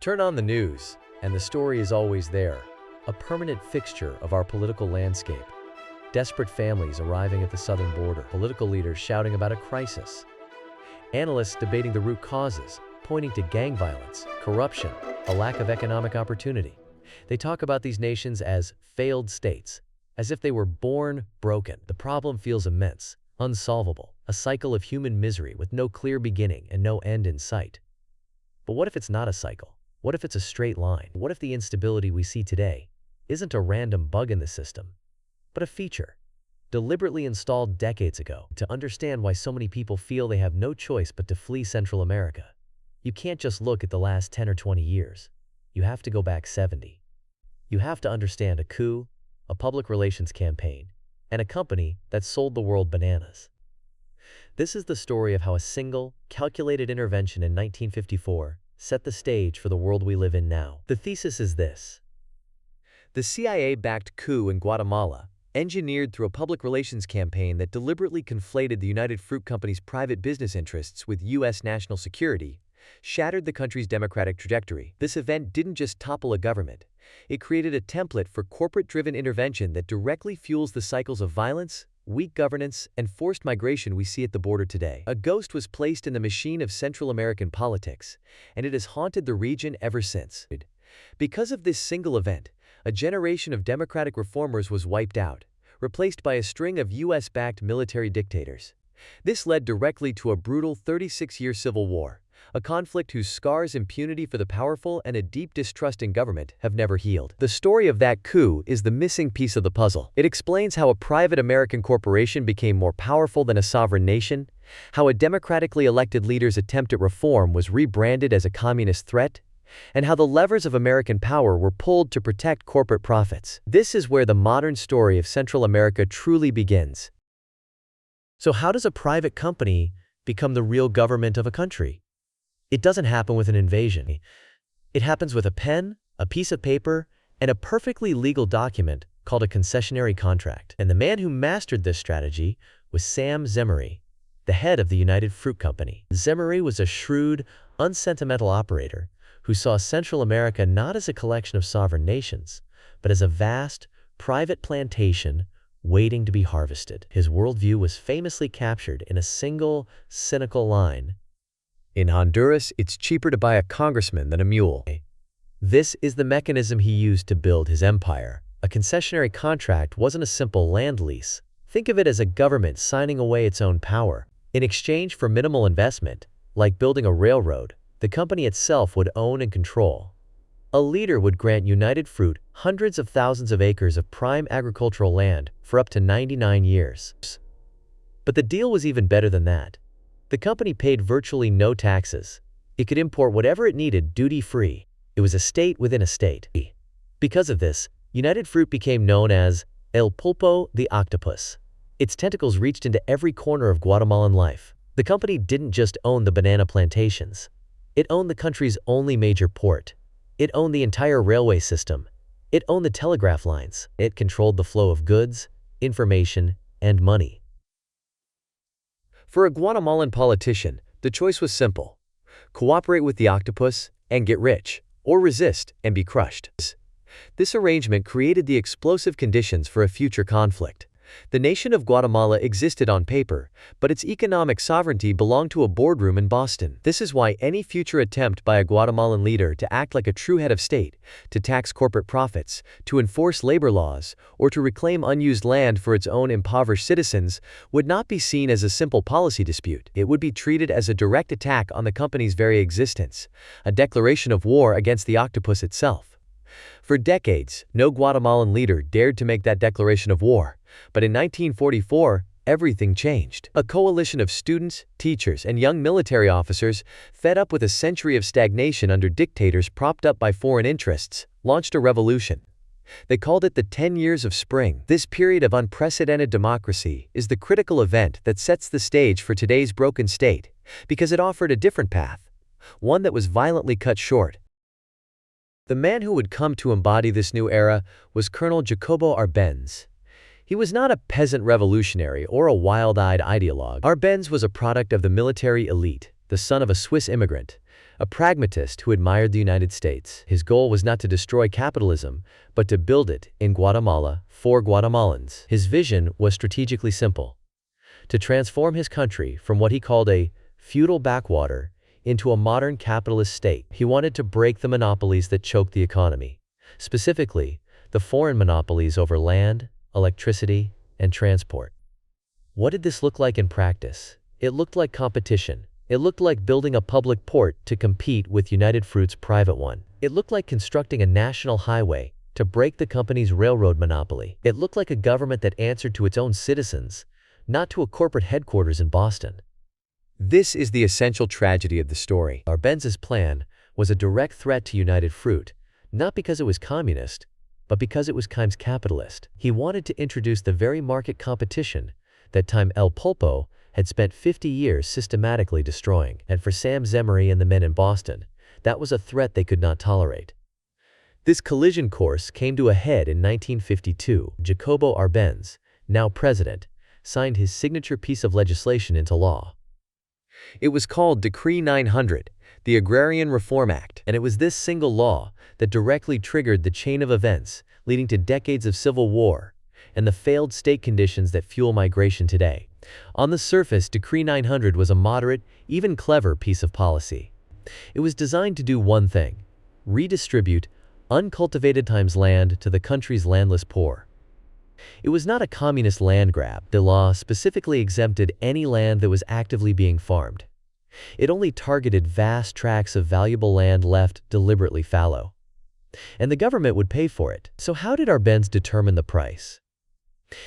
Turn on the news, and the story is always there, a permanent fixture of our political landscape. Desperate families arriving at the southern border, political leaders shouting about a crisis, analysts debating the root causes, pointing to gang violence, corruption, a lack of economic opportunity. They talk about these nations as failed states, as if they were born broken. The problem feels immense, unsolvable, a cycle of human misery with no clear beginning and no end in sight. But what if it's not a cycle? What if it's a straight line? What if the instability we see today isn't a random bug in the system, but a feature, deliberately installed decades ago? To understand why so many people feel they have no choice but to flee Central America, you can't just look at the last 10 or 20 years. You have to go back 70. You have to understand a coup, a public relations campaign, and a company that sold the world bananas. This is the story of how a single, calculated intervention in 1954 set the stage for the world we live in now. The thesis is this: the CIA-backed coup in Guatemala, engineered through a public relations campaign that deliberately conflated the United Fruit Company's private business interests with U.S. national security, shattered the country's democratic trajectory. This event didn't just topple a government. It created a template for corporate-driven intervention that directly fuels the cycles of violence, weak governance, and forced migration we see at the border today. A ghost was placed in the machine of Central American politics, and it has haunted the region ever since. Because of this single event, a generation of democratic reformers was wiped out, replaced by a string of U.S.-backed military dictators. This led directly to a brutal 36-year civil war, a conflict whose scars, impunity for the powerful, and a deep distrust in government have never healed. The story of that coup is the missing piece of the puzzle. It explains how a private American corporation became more powerful than a sovereign nation, how a democratically elected leader's attempt at reform was rebranded as a communist threat, and how the levers of American power were pulled to protect corporate profits. This is where the modern story of Central America truly begins. So how does a private company become the real government of a country? It doesn't happen with an invasion. It happens with a pen, a piece of paper, and a perfectly legal document called a concessionary contract. And the man who mastered this strategy was Sam Zemery, the head of the United Fruit Company. Zemery was a shrewd, unsentimental operator who saw Central America not as a collection of sovereign nations, but as a vast, private plantation waiting to be harvested. His worldview was famously captured in a single, cynical line: "In Honduras, it's cheaper to buy a congressman than a mule." This is the mechanism he used to build his empire. A concessionary contract wasn't a simple land lease. Think of it as a government signing away its own power. In exchange for minimal investment, like building a railroad, the company itself would own and control. A leader would grant United Fruit hundreds of thousands of acres of prime agricultural land for up to 99 years. But the deal was even better than that. The company paid virtually no taxes. It could import whatever it needed duty-free. It was a state within a state. Because of this, United Fruit became known as El Pulpo, the octopus. Its tentacles reached into every corner of Guatemalan life. The company didn't just own the banana plantations. It owned the country's only major port. It owned the entire railway system. It owned the telegraph lines. It controlled the flow of goods, information, and money. For a Guatemalan politician, the choice was simple: cooperate with the octopus and get rich, or resist and be crushed. This arrangement created the explosive conditions for a future conflict. The nation of Guatemala existed on paper, but its economic sovereignty belonged to a boardroom in Boston. This is why any future attempt by a Guatemalan leader to act like a true head of state, to tax corporate profits, to enforce labor laws, or to reclaim unused land for its own impoverished citizens would not be seen as a simple policy dispute. It would be treated as a direct attack on the company's very existence, a declaration of war against the octopus itself. For decades, no Guatemalan leader dared to make that declaration of war. But in 1944, everything changed. A coalition of students, teachers, and young military officers, fed up with a century of stagnation under dictators propped up by foreign interests, launched a revolution. They called it the 10 Years of Spring. This period of unprecedented democracy is the critical event that sets the stage for today's broken state, because it offered a different path, one that was violently cut short. The man who would come to embody this new era was Colonel Jacobo Arbenz. He was not a peasant revolutionary or a wild-eyed ideologue. Arbenz was a product of the military elite, the son of a Swiss immigrant, a pragmatist who admired the United States. His goal was not to destroy capitalism, but to build it in Guatemala for Guatemalans. His vision was strategically simple: to transform his country from what he called a feudal backwater into a modern capitalist state. He wanted to break the monopolies that choked the economy, specifically the foreign monopolies over land, electricity, and transport. What did this look like in practice? It looked like competition. It looked like building a public port to compete with United Fruit's private one. It looked like constructing a national highway to break the company's railroad monopoly. It looked like a government that answered to its own citizens, not to a corporate headquarters in Boston. This is the essential tragedy of the story. Arbenz's plan was a direct threat to United Fruit, not because it was communist, but because it was capitalist. He wanted to introduce the very market competition that Time El Pulpo had spent 50 years systematically destroying. And for Sam Zemery and the men in Boston, that was a threat they could not tolerate. This collision course came to a head in 1952. Jacobo Arbenz, now president, signed his signature piece of legislation into law. It was called Decree 900, the Agrarian Reform Act, and it was this single law that directly triggered the chain of events leading to decades of civil war and the failed state conditions that fuel migration today. On the surface, Decree 900 was a moderate, even clever piece of policy. It was designed to do one thing: redistribute uncultivated times land to the country's landless poor. It was not a communist land grab. The law specifically exempted any land that was actively being farmed. It only targeted vast tracts of valuable land left deliberately fallow. And the government would pay for it. So how did Arbenz determine the price?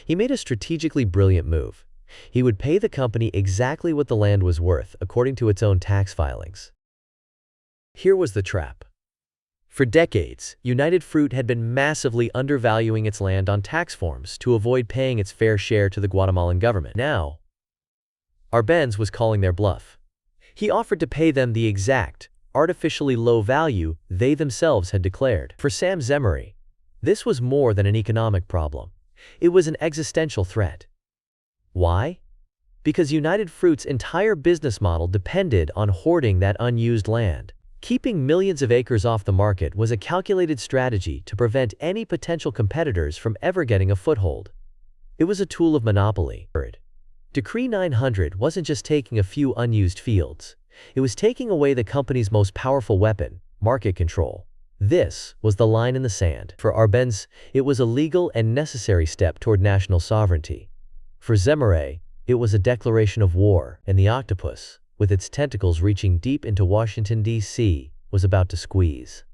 He made a strategically brilliant move. He would pay the company exactly what the land was worth according to its own tax filings. Here was the trap. For decades, United Fruit had been massively undervaluing its land on tax forms to avoid paying its fair share to the Guatemalan government. Now, Arbenz was calling their bluff. He offered to pay them the exact, artificially low value they themselves had declared. For Sam Zemery, this was more than an economic problem. It was an existential threat. Why? Because United Fruit's entire business model depended on hoarding that unused land. Keeping millions of acres off the market was a calculated strategy to prevent any potential competitors from ever getting a foothold. It was a tool of monopoly. Decree 900 wasn't just taking a few unused fields. It was taking away the company's most powerful weapon: market control. This was the line in the sand. For Arbenz, it was a legal and necessary step toward national sovereignty. For Zemery, it was a declaration of war, and the octopus, with its tentacles reaching deep into Washington, D.C., was about to squeeze.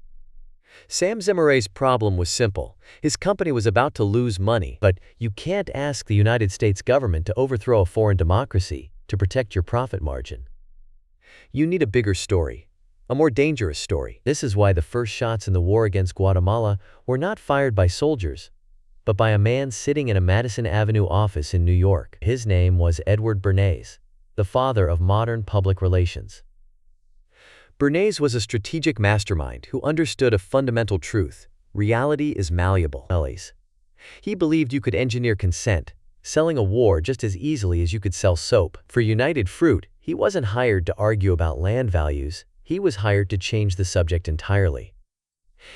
Sam Zemery's problem was simple. His company was about to lose money, but you can't ask the United States government to overthrow a foreign democracy to protect your profit margin. You need a bigger story, a more dangerous story. This is why the first shots in the war against Guatemala were not fired by soldiers, but by a man sitting in a Madison Avenue office in New York. His name was Edward Bernays, the father of modern public relations. Bernays was a strategic mastermind who understood a fundamental truth: reality is malleable. He believed you could engineer consent, selling a war just as easily as you could sell soap. For United Fruit, he wasn't hired to argue about land values. He was hired to change the subject entirely.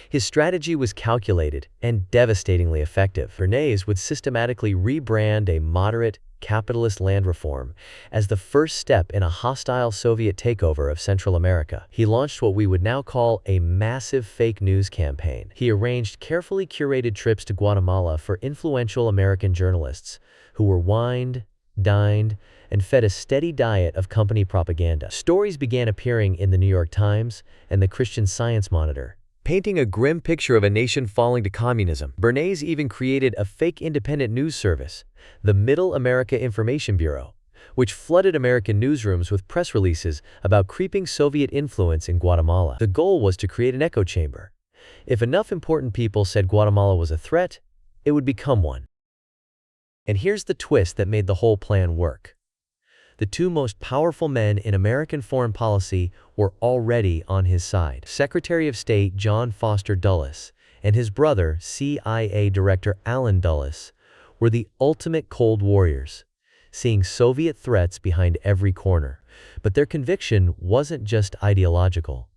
His strategy was calculated and devastatingly effective. Bernays would systematically rebrand a moderate, capitalist land reform as the first step in a hostile Soviet takeover of Central America. He launched what we would now call a massive fake news campaign. He arranged carefully curated trips to Guatemala for influential American journalists who were wined, dined, and fed a steady diet of company propaganda. Stories began appearing in the New York Times and the Christian Science Monitor, painting a grim picture of a nation falling to communism. Bernays even created a fake independent news service, the Middle America Information Bureau, which flooded American newsrooms with press releases about creeping Soviet influence in Guatemala. The goal was to create an echo chamber. If enough important people said Guatemala was a threat, it would become one. And here's the twist that made the whole plan work. The two most powerful men in American foreign policy were already on his side. Secretary of State John Foster Dulles and his brother, CIA Director Allen Dulles, were the ultimate Cold Warriors, seeing Soviet threats behind every corner. But their conviction wasn't just ideological.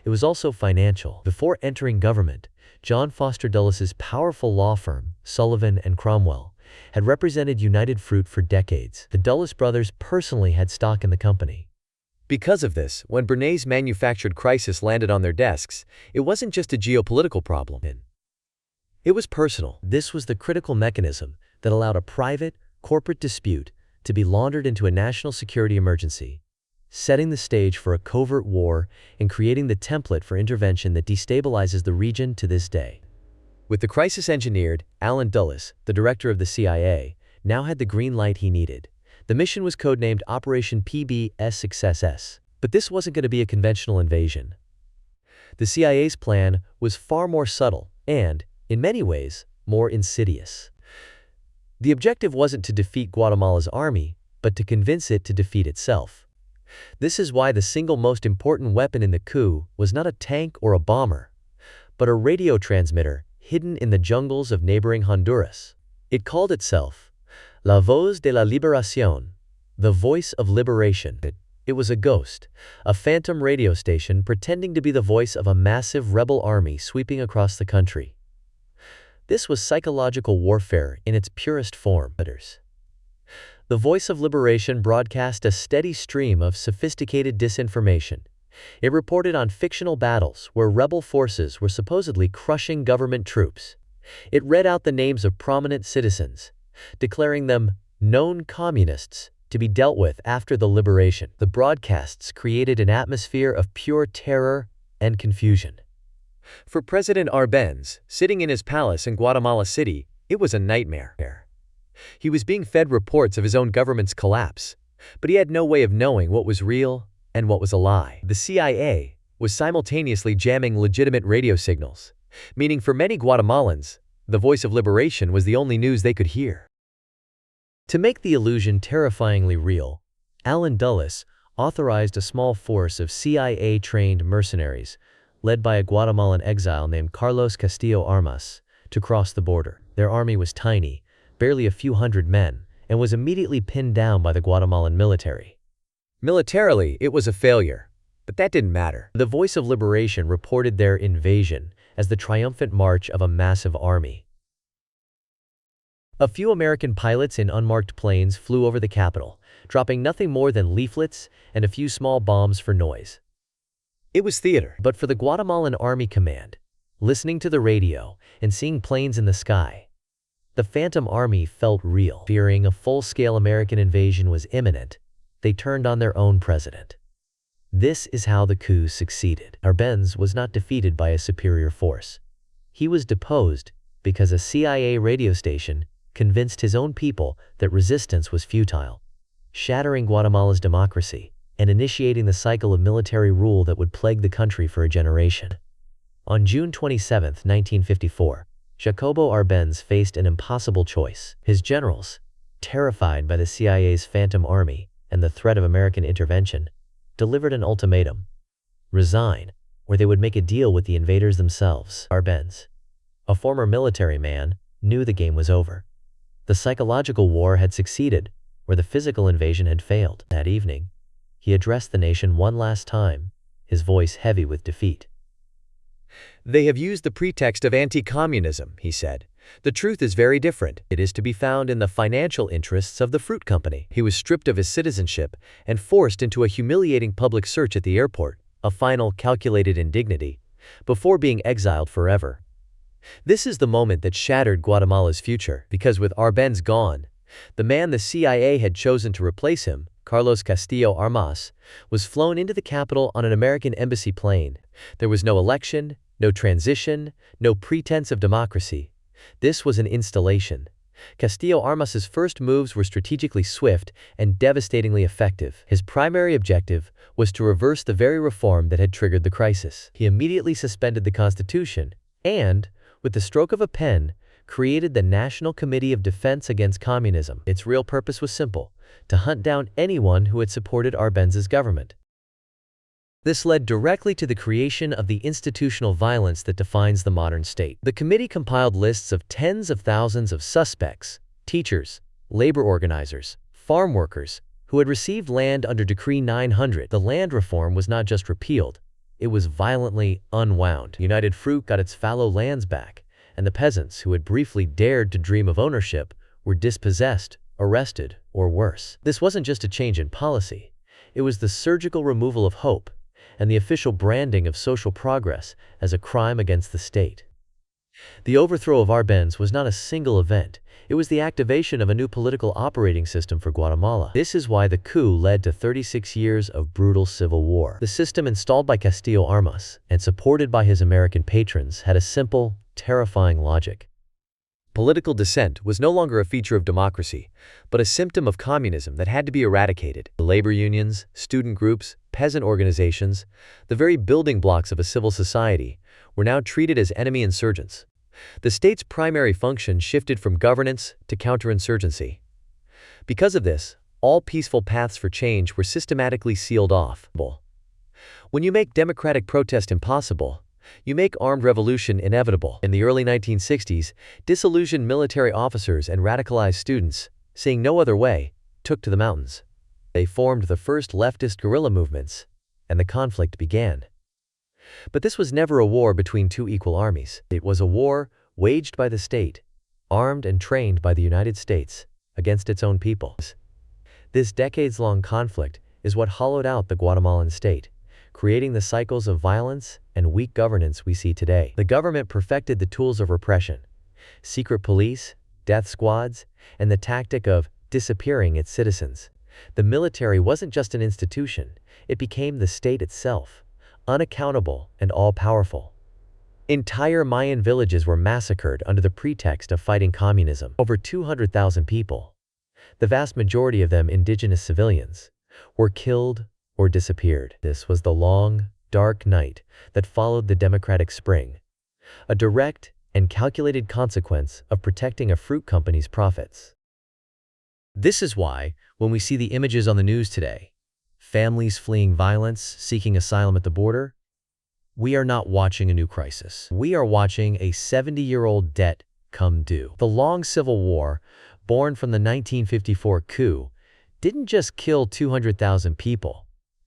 It was also financial. Before entering government, John Foster Dulles' powerful law firm, Sullivan and Cromwell, had represented United Fruit for decades. The Dulles brothers personally had stock in the company. Because of this, when Bernays' manufactured crisis landed on their desks, it wasn't just a geopolitical problem. It was personal. This was the critical mechanism that allowed a private, corporate dispute to be laundered into a national security emergency, setting the stage for a covert war and creating the template for intervention that destabilizes the region to this day. With the crisis engineered, Allen Dulles, the director of the CIA, now had the green light he needed. The mission was codenamed Operation PBS Success. But this wasn't going to be a conventional invasion. The CIA's plan was far more subtle and, in many ways, more insidious. The objective wasn't to defeat Guatemala's army, but to convince it to defeat itself. This is why the single most important weapon in the coup was not a tank or a bomber, but a radio transmitter hidden in the jungles of neighboring Honduras. It called itself La Voz de la Liberación, the voice of liberation. It was a ghost, a phantom radio station pretending to be the voice of a massive rebel army sweeping across the country. This was psychological warfare in its purest form. The voice of liberation broadcast a steady stream of sophisticated disinformation. It reported on fictional battles where rebel forces were supposedly crushing government troops. It read out the names of prominent citizens, declaring them known communists to be dealt with after the liberation. The broadcasts created an atmosphere of pure terror and confusion. For President Arbenz, sitting in his palace in Guatemala City, it was a nightmare. He was being fed reports of his own government's collapse, but he had no way of knowing what was real and what was a lie. The CIA was simultaneously jamming legitimate radio signals, meaning for many Guatemalans, the voice of liberation was the only news they could hear. To make the illusion terrifyingly real, Allen Dulles authorized a small force of CIA-trained mercenaries, led by a Guatemalan exile named Carlos Castillo Armas, to cross the border. Their army was tiny, barely a few hundred men, and was immediately pinned down by the Guatemalan military. Militarily, it was a failure, but that didn't matter. The Voice of Liberation reported their invasion as the triumphant march of a massive army. A few American pilots in unmarked planes flew over the capital, dropping nothing more than leaflets and a few small bombs for noise. It was theater. But for the Guatemalan Army Command, listening to the radio and seeing planes in the sky, the Phantom Army felt real. Fearing a full-scale American invasion was imminent, they turned on their own president. This is how the coup succeeded. Arbenz was not defeated by a superior force. He was deposed because a CIA radio station convinced his own people that resistance was futile, shattering Guatemala's democracy and initiating the cycle of military rule that would plague the country for a generation. On June 27, 1954, Jacobo Arbenz faced an impossible choice. His generals, terrified by the CIA's Phantom Army and the threat of American intervention, delivered an ultimatum: resign, or they would make a deal with the invaders themselves. Arbenz, a former military man, knew the game was over. The psychological war had succeeded, where the physical invasion had failed. That evening, he addressed the nation one last time, his voice heavy with defeat. "They have used the pretext of anti-communism," he said. "The truth is very different. It is to be found in the financial interests of the fruit company." He was stripped of his citizenship and forced into a humiliating public search at the airport, a final calculated indignity, before being exiled forever. This is the moment that shattered Guatemala's future, because with Arbenz gone, the man the CIA had chosen to replace him, Carlos Castillo Armas, was flown into the capital on an American embassy plane. There was no election, no transition, no pretense of democracy. This was an installation. Castillo Armas's first moves were strategically swift and devastatingly effective. His primary objective was to reverse the very reform that had triggered the crisis. He immediately suspended the Constitution and, with the stroke of a pen, created the National Committee of Defense Against Communism. Its real purpose was simple: to hunt down anyone who had supported Arbenz's government. This led directly to the creation of the institutional violence that defines the modern state. The committee compiled lists of tens of thousands of suspects, teachers, labor organizers, farm workers, who had received land under Decree 900. The land reform was not just repealed, it was violently unwound. United Fruit got its fallow lands back, and the peasants who had briefly dared to dream of ownership were dispossessed, arrested, or worse. This wasn't just a change in policy. It was the surgical removal of hope and the official branding of social progress as a crime against the state. The overthrow of Arbenz was not a single event. It was the activation of a new political operating system for Guatemala. This is why the coup led to 36 years of brutal civil war. The system installed by Castillo Armas and supported by his American patrons had a simple, terrifying logic. Political dissent was no longer a feature of democracy, but a symptom of communism that had to be eradicated. The labor unions, student groups, peasant organizations, the very building blocks of a civil society, were now treated as enemy insurgents. The state's primary function shifted from governance to counterinsurgency. Because of this, all peaceful paths for change were systematically sealed off. When you make democratic protest impossible, you make armed revolution inevitable. In the early 1960s, disillusioned military officers and radicalized students, seeing no other way, took to the mountains. They formed the first leftist guerrilla movements, and the conflict began. But this was never a war between two equal armies. It was a war waged by the state, armed and trained by the United States, against its own people. This decades-long conflict is what hollowed out the Guatemalan state, creating the cycles of violence and weak governance we see today. The government perfected the tools of repression: secret police, death squads, and the tactic of disappearing its citizens. The military wasn't just an institution, it became the state itself, unaccountable and all-powerful. Entire Mayan villages were massacred under the pretext of fighting communism. Over 200,000 people, the vast majority of them indigenous civilians, were killed or disappeared. This was the long, dark night that followed the democratic spring, a direct and calculated consequence of protecting a fruit company's profits. This is why, when we see the images on the news today, families fleeing violence, seeking asylum at the border, we are not watching a new crisis. We are watching a 70-year-old debt come due. The long civil war, born from the 1954 coup, didn't just kill 200,000 people.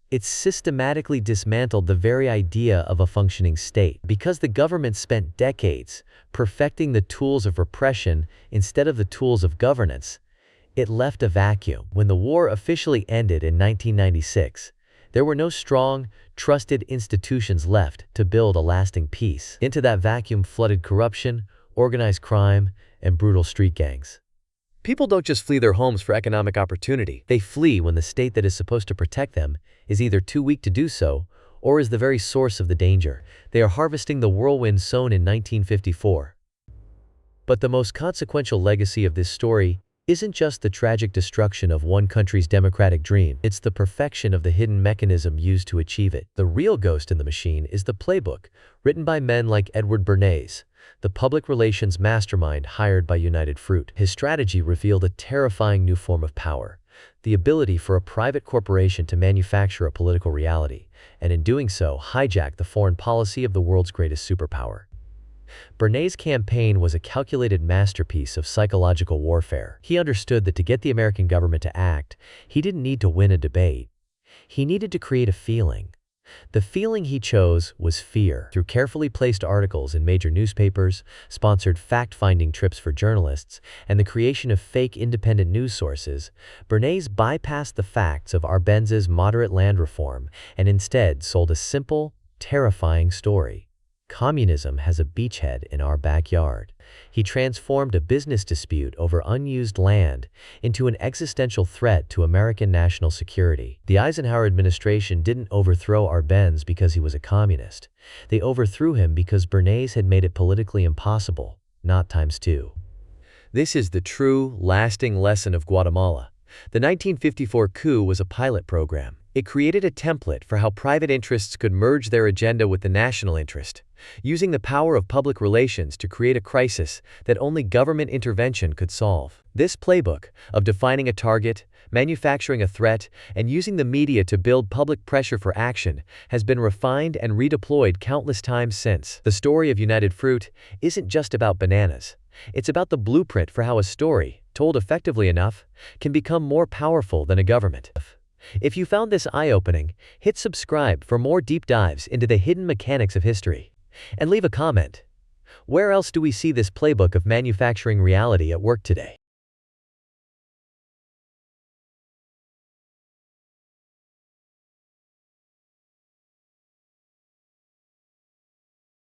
It systematically dismantled the very idea of a functioning state. Because the government spent decades perfecting the tools of repression instead of the tools of governance, it left a vacuum. When the war officially ended in 1996, there were no strong, trusted institutions left to build a lasting peace. Into that vacuum flooded corruption, organized crime, and brutal street gangs. People don't just flee their homes for economic opportunity. They flee when the state that is supposed to protect them is either too weak to do so or is the very source of the danger. They are harvesting the whirlwind sown in 1954. But the most consequential legacy of this story isn't just the tragic destruction of one country's democratic dream. It's the perfection of the hidden mechanism used to achieve it. The real ghost in the machine is the playbook, written by men like Edward Bernays, the public relations mastermind hired by United Fruit. His strategy revealed a terrifying new form of power: the ability for a private corporation to manufacture a political reality, and in doing so, hijack the foreign policy of the world's greatest superpower. Bernays' campaign was a calculated masterpiece of psychological warfare. He understood that to get the American government to act, he didn't need to win a debate. He needed to create a feeling. The feeling he chose was fear. Through carefully placed articles in major newspapers, sponsored fact-finding trips for journalists, and the creation of fake independent news sources, Bernays bypassed the facts of Arbenz's moderate land reform and instead sold a simple, terrifying story. Communism has a beachhead in our backyard. He transformed a business dispute over unused land into an existential threat to American national security. The Eisenhower administration didn't overthrow Arbenz because he was a communist. They overthrew him because Bernays had made it politically impossible, not times two. This is the true, lasting lesson of Guatemala. The 1954 coup was a pilot program. It created a template for how private interests could merge their agenda with the national interest, using the power of public relations to create a crisis that only government intervention could solve. This playbook of defining a target, manufacturing a threat, and using the media to build public pressure for action has been refined and redeployed countless times since. The story of United Fruit isn't just about bananas. It's about the blueprint for how a story, told effectively enough, can become more powerful than a government. If you found this eye-opening, hit subscribe for more deep dives into the hidden mechanics of history. And leave a comment. Where else do we see this playbook of manufacturing reality at work today?